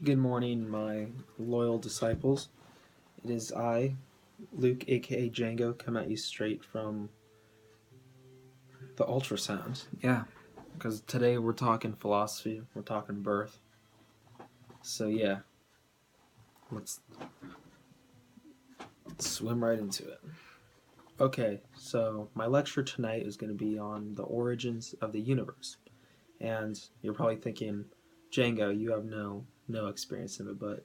Good morning, my loyal disciples. It is I, Luke, aka Django, come at you straight from the ultrasound. Yeah, because today we're talking philosophy, we're talking birth. So, yeah, let's swim right into it. Okay, so my lecture tonight is going to be on the origins of the universe. And you're probably thinking, Django, you have no experience in it, but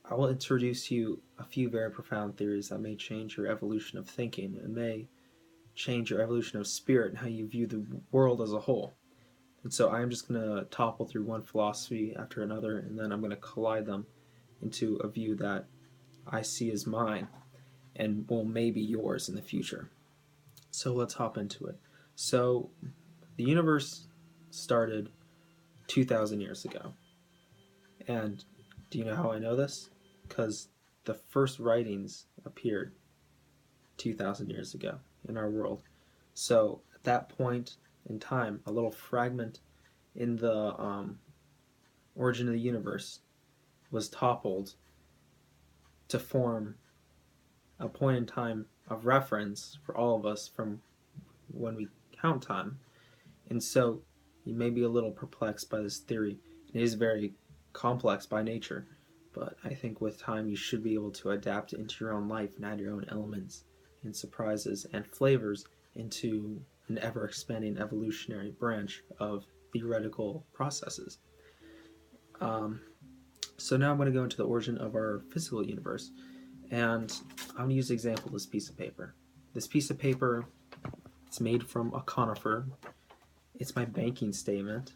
I will introduce you a few very profound theories that may change your evolution of thinking and may change your evolution of spirit and how you view the world as a whole. And so I'm just going to topple through one philosophy after another, and then I'm going to collide them into a view that I see as mine and will maybe yours in the future. So let's hop into it. So the universe started 2,000 years ago. And do you know how I know this? Because the first writings appeared 2,000 years ago in our world. So at that point in time, a little fragment in the origin of the universe was toppled to form a point in time of reference for all of us from when we count time. And so you may be a little perplexed by this theory. It is very complex by nature, but I think with time you should be able to adapt it into your own life and add your own elements and surprises and flavors into an ever-expanding evolutionary branch of theoretical processes. So now I'm going to go into the origin of our physical universe, and I'm going to use the example of this piece of paper. This piece of paper, it's made from a conifer. It's my banking statement.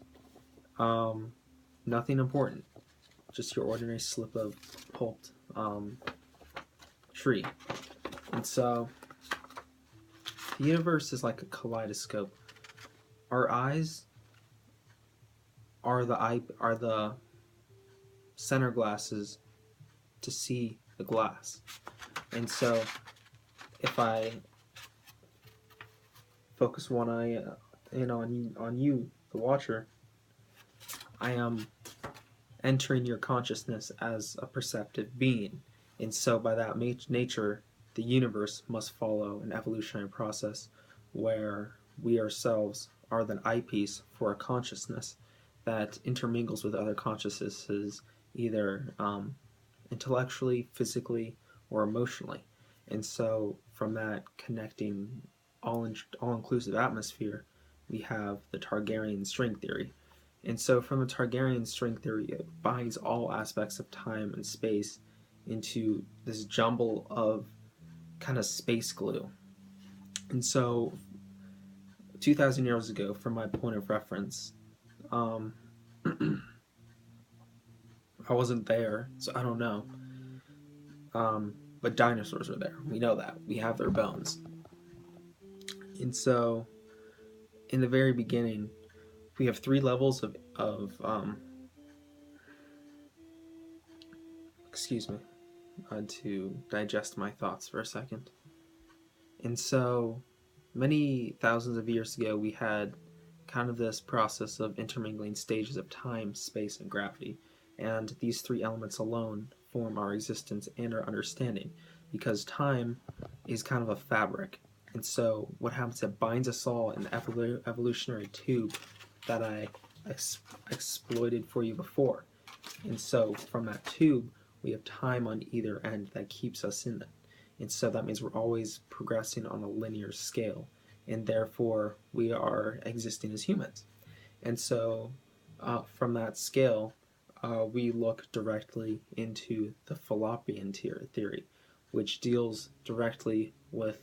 Nothing important, just your ordinary slip of pulped tree. And so the universe is like a kaleidoscope. Our eyes are the center glasses to see the glass. And so if I focus one eye in on you, the watcher, I am entering your consciousness as a perceptive being. And so by that nature, the universe must follow an evolutionary process where we ourselves are the eyepiece for a consciousness that intermingles with other consciousnesses, either intellectually, physically, or emotionally. And so from that connecting all-inclusive atmosphere, we have the Targaryen string theory. And so from the Targaryen string theory, it binds all aspects of time and space into this jumble of kind of space glue. And so 2,000 years ago, from my point of reference, I wasn't there, so I don't know. But dinosaurs are there. We know that. We have their bones. And so in the very beginning, we have three levels of excuse me, to digest my thoughts for a second. And so many thousands of years ago, we had kind of this process of intermingling stages of time, space, and gravity. And these three elements alone form our existence and our understanding, because time is kind of a fabric. And so what happens, it binds us all in the evolutionary tube that I exploited for you before. And so from that tube, we have time on either end that keeps us in it. And so that means we're always progressing on a linear scale, and therefore we are existing as humans. And so from that scale, we look directly into the Fallopian theory, which deals directly with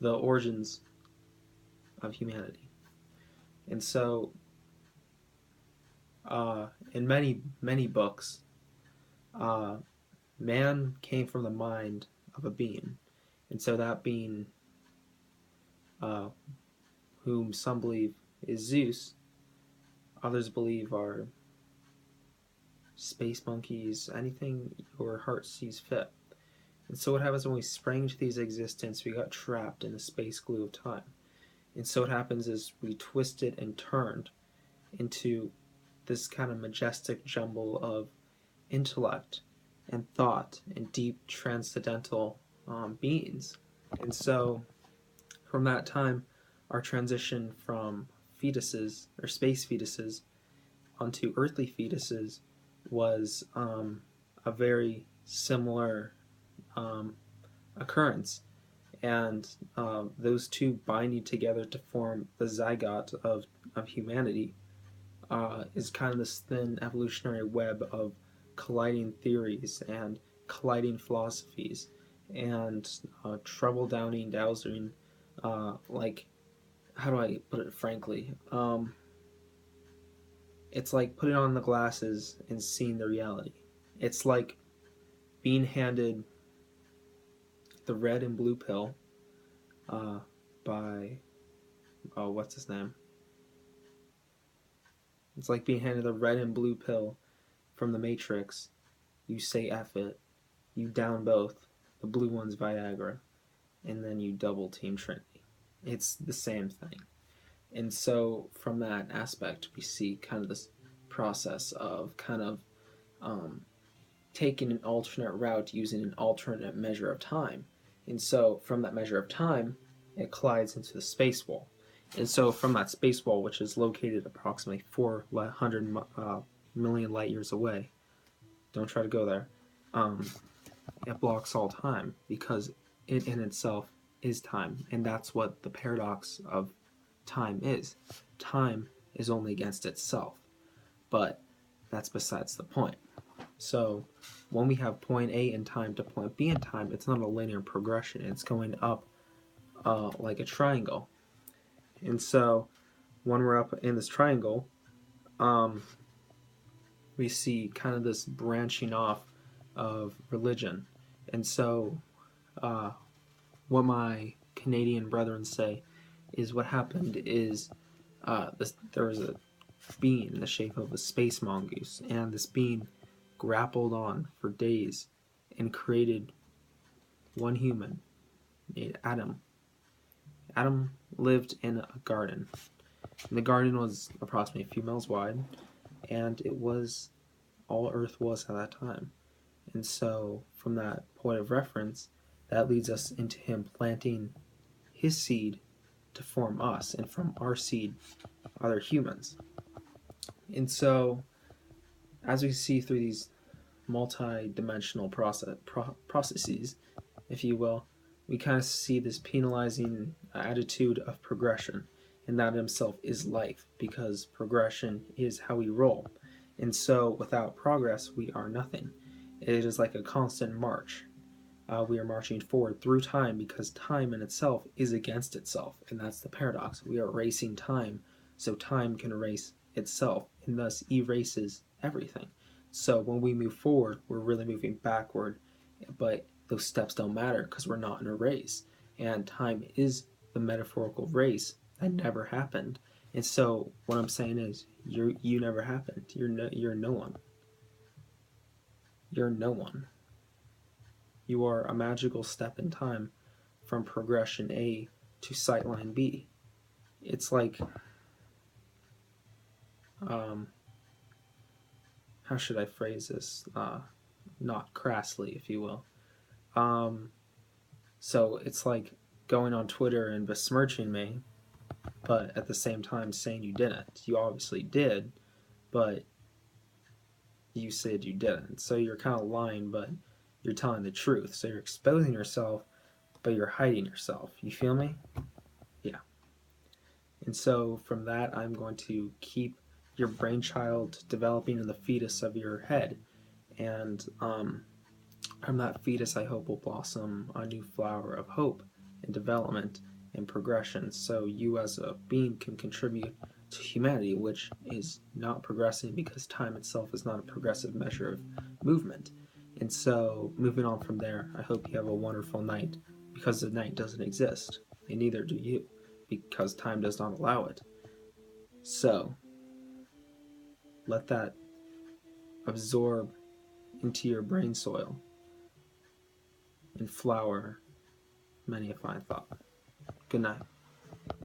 the origins of humanity. And so in many books, man came from the mind of a being, and so that being, whom some believe is Zeus, others believe are space monkeys, anything your heart sees fit. And so what happens when we sprang into these existence, we got trapped in the space glue of time. And so what happens is we twisted and turned into this kind of majestic jumble of intellect and thought and deep transcendental beings. And so from that time, our transition from fetuses or space fetuses onto earthly fetuses was a very similar um, occurrence. And those two binding together to form the zygote of humanity is kind of this thin evolutionary web of colliding theories and colliding philosophies and trouble downing, dowsing, like, how do I put it frankly? It's like putting on the glasses and seeing the reality. It's like being handed the red and blue pill by, oh, what's his name? It's like being handed the red and blue pill from the Matrix. You say F it, you down both, the blue one's Viagra, and then you double team Trinity. It's the same thing. And so from that aspect, we see kind of this process of kind of taking an alternate route using an alternate measure of time. And so from that measure of time, it collides into the space wall. And so from that space wall, which is located approximately 400 million light years away, don't try to go there, it blocks all time because it in itself is time. And that's what the paradox of time is. Time is only against itself. But that's besides the point. So when we have point A in time to point B in time, it's not a linear progression. It's going up like a triangle. And so when we're up in this triangle, we see kind of this branching off of religion. And so what my Canadian brethren say is what happened is there was a being in the shape of a space mongoose, and this being grappled on for days and created one human named Adam. Adam lived in a garden. And the garden was approximately a few miles wide, and it was all Earth was at that time. And so, from that point of reference, that leads us into him planting his seed to form us, and from our seed, other humans. And so, as we see through these multi-dimensional processes, if you will, we kind of see this penalizing attitude of progression, and that in himself is life, because progression is how we roll. And so, without progress, we are nothing. It is like a constant march. We are marching forward through time because time in itself is against itself, and that's the paradox. We are racing time so time can erase itself, and thus erases everything. So when we move forward, we're really moving backward, but those steps don't matter because we're not in a race, and time is the metaphorical race that never happened. And so what I'm saying is, you never happened. You're no one. You're no one. You are a magical step in time from progression A to sightline B. It's like, how should I phrase this? Not crassly, if you will. So it's like going on Twitter and besmirching me, but at the same time saying you didn't. You obviously did, but you said you didn't. So you're kind of lying, but you're telling the truth. So you're exposing yourself, but you're hiding yourself. You feel me? Yeah. And so from that, I'm going to keep your brainchild developing in the fetus of your head. And from that fetus, I hope will blossom a new flower of hope and development and progression. So you as a being can contribute to humanity, which is not progressing because time itself is not a progressive measure of movement. And so moving on from there, I hope you have a wonderful night, because the night doesn't exist, and neither do you, because time does not allow it. So let that absorb into your brain soil and flower many a fine thought. Good night.